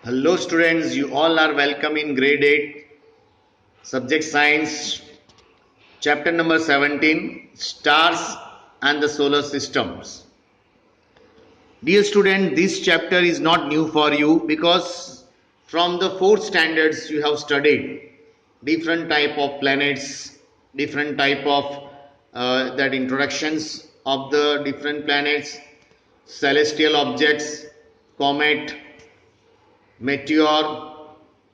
Hello students, you all are welcome in grade 8 subject science chapter number 17 stars and the solar systems. Dear student, this chapter is not new for you because from the 4th standards you have studied different type of planets, different type of that introductions of the different planets, celestial objects, comet, meteor,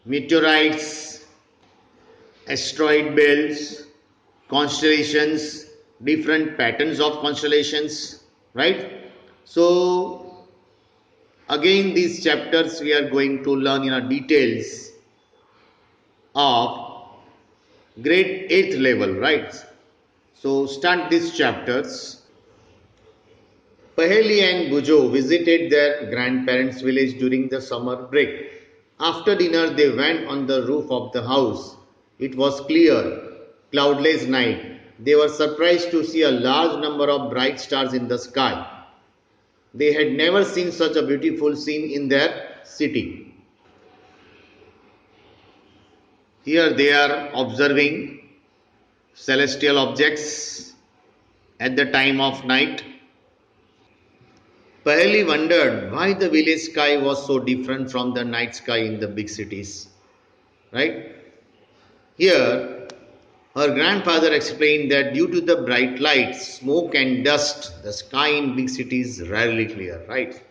meteorites, asteroid belts, constellations, different patterns of constellations, right? So again these chapters we are going to learn in a details of grade 8th level, right? So start these chapters. Paheli and Bujo visited their grandparents' village during the summer break. After dinner, they went on the roof of the house. It was clear, cloudless night. They were surprised to see a large number of bright stars in the sky. They had never seen such a beautiful scene in their city. Here they are observing celestial objects at the time of night. Paheli wondered why the village sky was so different from the night sky in the big cities. Right? Here, her grandfather explained that due to the bright lights, smoke and dust, the sky in big cities is rarely clear. Right?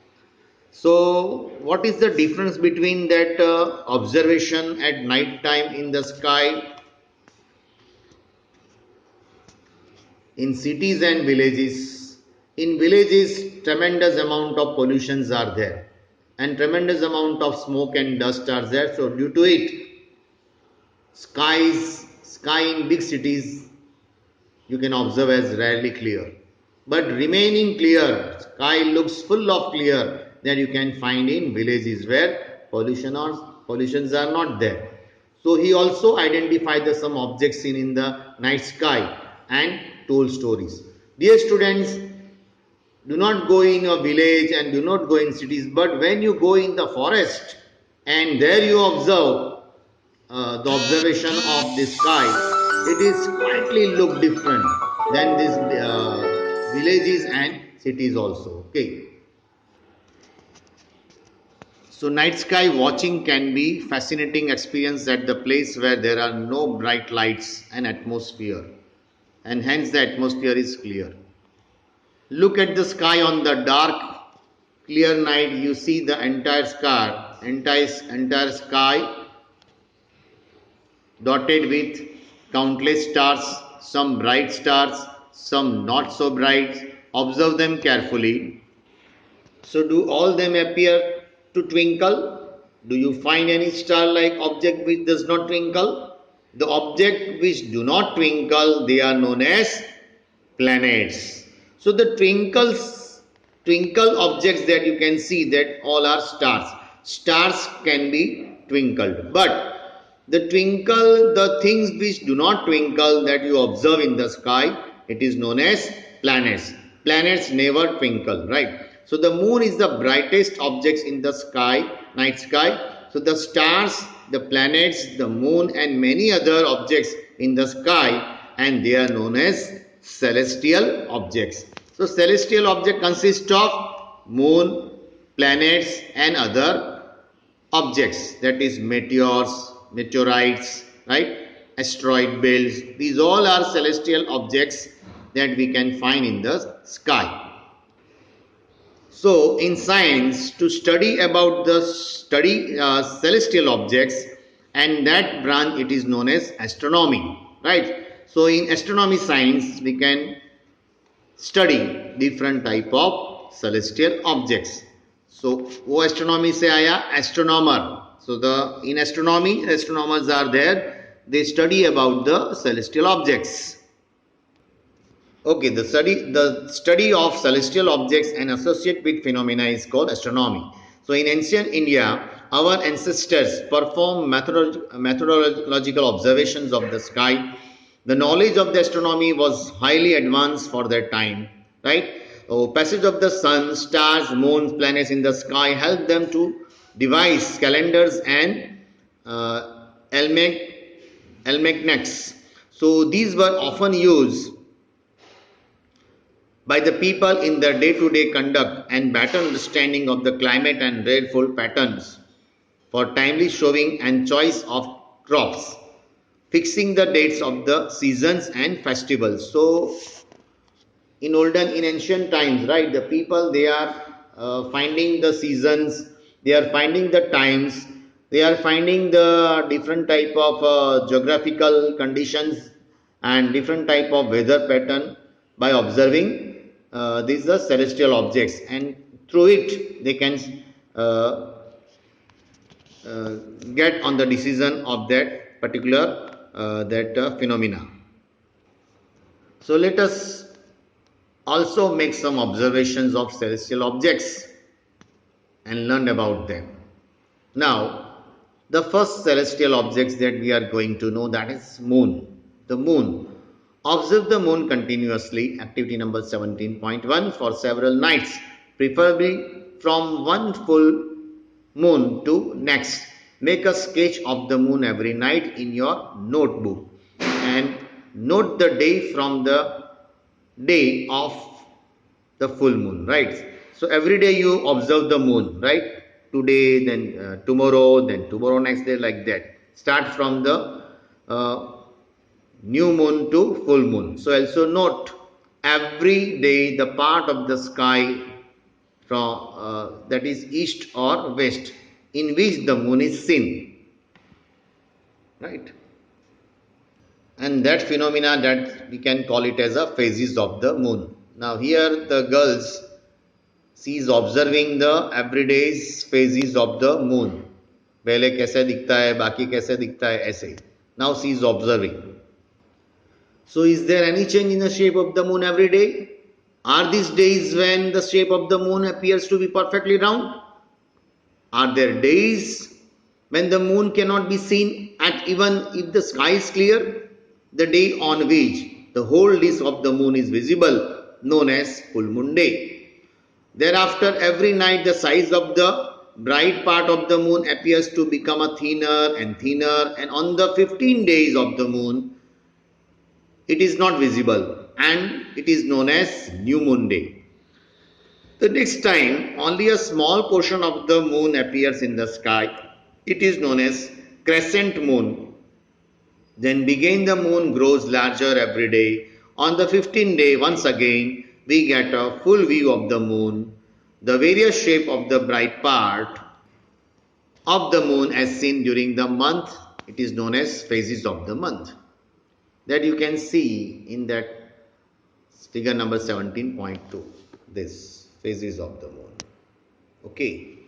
So, what is the difference between that observation at night time in the sky in cities and villages? In villages, tremendous amount of pollutions are there and tremendous amount of smoke and dust are there. So due to it, sky in big cities you can observe as rarely clear. But remaining clear, sky looks full of clear that you can find in villages where pollutions are not there. So he also identified some objects seen in the night sky and told stories. Dear students, do not go in a village and do not go in cities, but when you go in the forest and there you observe the observation of the sky, it is slightly look different than these villages and cities also. Okay. So night sky watching can be fascinating experience at the place where there are no bright lights and atmosphere, and hence the atmosphere is clear. Look at the sky on the dark, clear night. You see the entire sky dotted with countless stars, some bright stars, some not so bright. Observe them carefully. So, do all them appear to twinkle? Do you find any star-like object which does not twinkle? The object which do not twinkle, they are known as planets. So the twinkle objects that you can see, that all are stars. Stars can be twinkled, but the things which do not twinkle that you observe in the sky, it is known as planets. Planets never twinkle, right? So the moon is the brightest objects in the sky, night sky. So the stars, the planets, the moon and many other objects in the sky, and they are known as celestial objects. So celestial object consists of moon, planets and other objects, that is meteors, meteorites, right? Asteroid belts. These all are celestial objects that we can find in the sky. So in science, to study about the celestial objects, and that branch it is known as astronomy, right? So in astronomy science we can study different type of celestial objects. So वो astronomy से आया astronomer. So in astronomy, astronomers are there. They study about the celestial objects. Okay, the study of celestial objects and associated with phenomena is called astronomy. So in ancient India, our ancestors performed methodological observations of the sky. The knowledge of the astronomy was highly advanced for that time, right? Passage of the sun, stars, moons, planets in the sky helped them to device, calendars and almanacs. So these were often used by the people in their day-to-day conduct and better understanding of the climate and rainfall patterns for timely sowing and choice of crops, fixing the dates of the seasons and festivals. So in ancient times, right, the people, they are finding the seasons, they are finding the times, they are finding the different type of geographical conditions and different type of weather pattern by observing these are celestial objects, and through it they can uh, uh, get on the decision of that particular phenomena. So let us also make some observations of celestial objects and learn about them. Now, the first celestial objects that we are going to know, that is moon. The moon. Observe the moon continuously, activity number 17.1, for several nights, preferably from one full moon to next. Make a sketch of the moon every night in your notebook and note the day from the day of the full moon, right? So every day you observe the moon, right? Today, then tomorrow next day, like that. Start from the uh, new moon to full moon. So also note every day the part of the sky from that is east or west in which the moon is seen, right? And that phenomena, that we can call it as a phases of the moon. Now here the girls, she is observing the everyday phases of the moon. पहले कैसे दिखता है, बाकी कैसे दिखता है, ऐसे. Now she is observing. So is there any change in the shape of the moon every day? Are these days when the shape of the moon appears to be perfectly round? Are there days when the moon cannot be seen at even if the sky is clear? The day on which the whole disk of the moon is visible, known as full moon day. Thereafter, every night the size of the bright part of the moon appears to become a thinner and thinner, and on the 15 days of the moon, it is not visible and it is known as new moon day. The next time only a small portion of the moon appears in the sky, it is known as crescent moon. Then again the moon grows larger every day. On the 15th day, once again, we get a full view of the moon. The various shape of the bright part of the moon as seen during the month, it is known as phases of the month. That you can see in that figure number 17.2, this phases of the moon. Okay.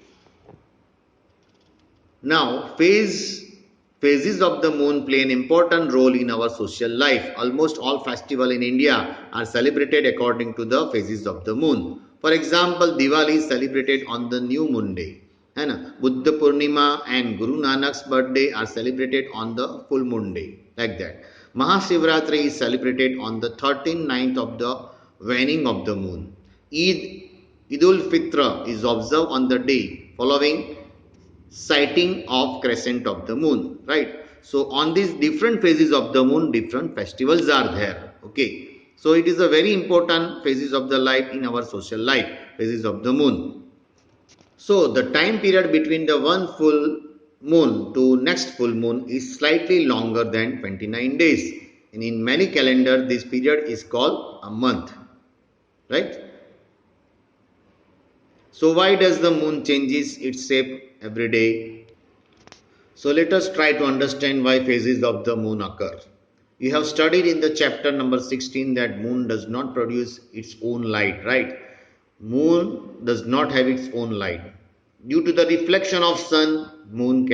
Now, phases of the moon play an important role in our social life. Almost all festivals in India are celebrated according to the phases of the moon. For example, Diwali is celebrated on the new moon day. Buddha Purnima and Guru Nanak's birthday are celebrated on the full moon day. Like that. Mahashivratri is celebrated on the 13th ninth of the waning of the moon. Eid Fitr is observed on the day following sighting of crescent of the moon, right? So on these different phases of the moon, different festivals are there. Okay, so it is a very important phases of the life in our social life, phases of the moon. So the time period between the one full moon to next full moon is slightly longer than 29 days, and in many calendars this period is called a month, right? So why does the moon changes its shape every day? So let us try to understand why phases of the moon occur. You have studied in the chapter number 16 that moon does not produce its own light, right? Moon does not have its own light. Due to the reflection of sun, moon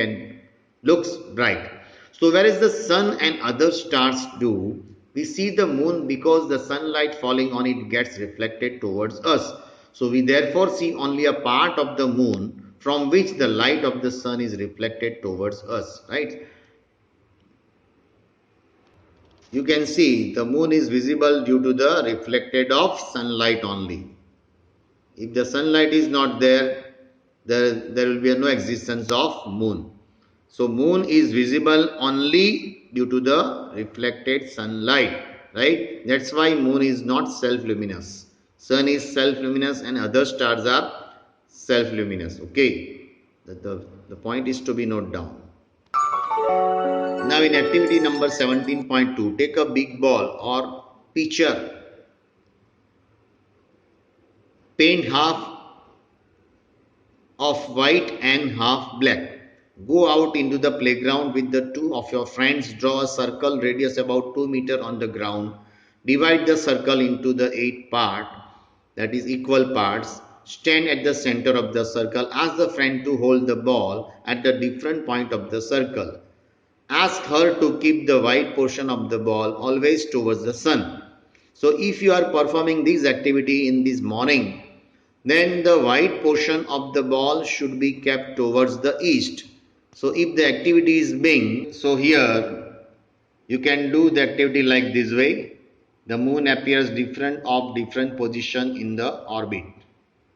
looks bright. So whereas the sun and other stars do, we see the moon because the sunlight falling on it gets reflected towards us. So we therefore see only a part of the moon from which the light of the sun is reflected towards us, right? You can see the moon is visible due to the reflected of sunlight only. If the sunlight is not there, there will be no existence of moon. So moon is visible only due to the reflected sunlight, right? That's why moon is not self-luminous. Sun is self-luminous and other stars are self-luminous. Okay, the point is to be noted down. Now in activity number 17.2, take a big ball or pitcher, paint half of white and half black. Go out into the playground with the two of your friends. Draw a circle radius about 2 meters on the ground. Divide the circle into the 8 parts, that is equal parts. Stand at the center of the circle. Ask the friend to hold the ball at the different point of the circle. Ask her to keep the white portion of the ball always towards the sun. So if you are performing this activity in this morning, then the white portion of the ball should be kept towards the east. So if the activity is being, so here you can do the activity like this way. The moon appears different position in the orbit.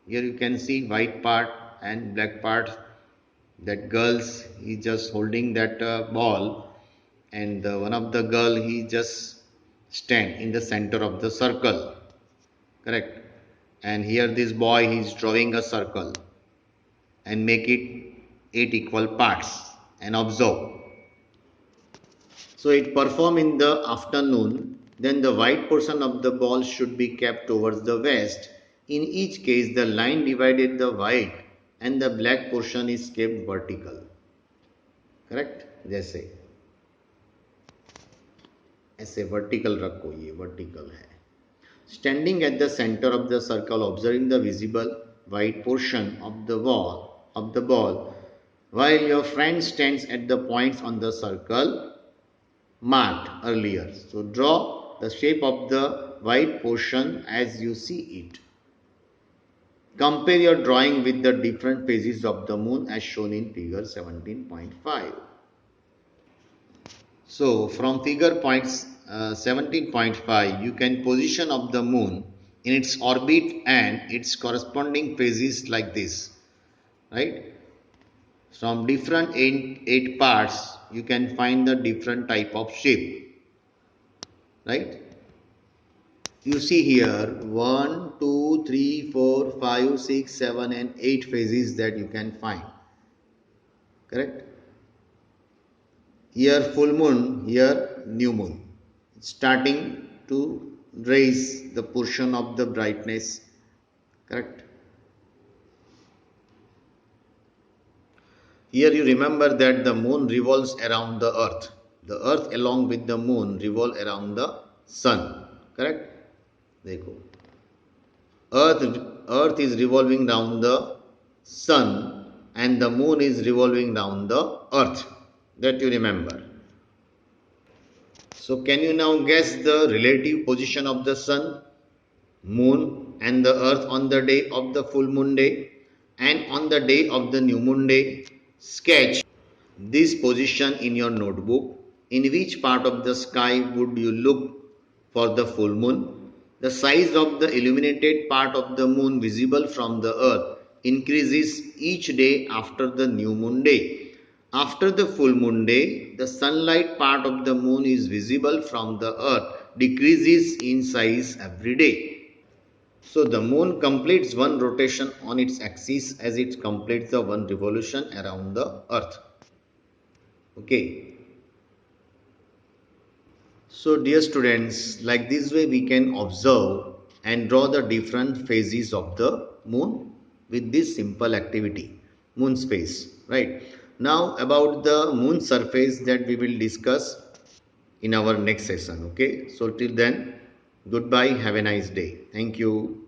Here you can see white part and black part. That girls is just holding that ball, and one of the girl he just stand in the center of the circle, correct? And here this boy is drawing a circle and make it 8 equal parts and observe. So it perform in the afternoon. Then the white portion of the ball should be kept towards the west. In each case the line divided the white and the black portion is kept vertical, correct? जैसे ऐसे vertical रखो, ये vertical है. Standing at the center of the circle, observing the visible white portion of the ball, while your friend stands at the points on the circle marked earlier. So draw the shape of the white portion as you see it. Compare your drawing with the different phases of the moon as shown in figure 17.5. So from figure 17.5, you can position of the moon in its orbit and its corresponding phases like this, right? From different eight parts, you can find the different type of shape, right? You see here 1, 2, 3, 4, 5, 6, 7 and 8 phases that you can find, correct? Here full moon, here new moon, starting to raise the portion of the brightness, correct? Here you remember that the moon revolves around the earth. The earth along with the moon revolve around the sun, correct? देखो, earth is revolving round the sun and the moon is revolving round the earth. That you remember. So can you now guess the relative position of the sun, moon and the earth on the day of the full moon day and on the day of the new moon day? Sketch this position in your notebook. In which part of the sky would you look for the full moon? The size of the illuminated part of the moon visible from the earth increases each day after the new moon day. After the full moon day, the sunlight part of the moon is visible from the earth decreases in size every day. So the moon completes one rotation on its axis as it completes the one revolution around the earth. Okay. So dear students, like this way we can observe and draw the different phases of the moon with this simple activity, moon's phase, right? Now about the moon surface that we will discuss in our next session, okay? So till then, goodbye, have a nice day. Thank you.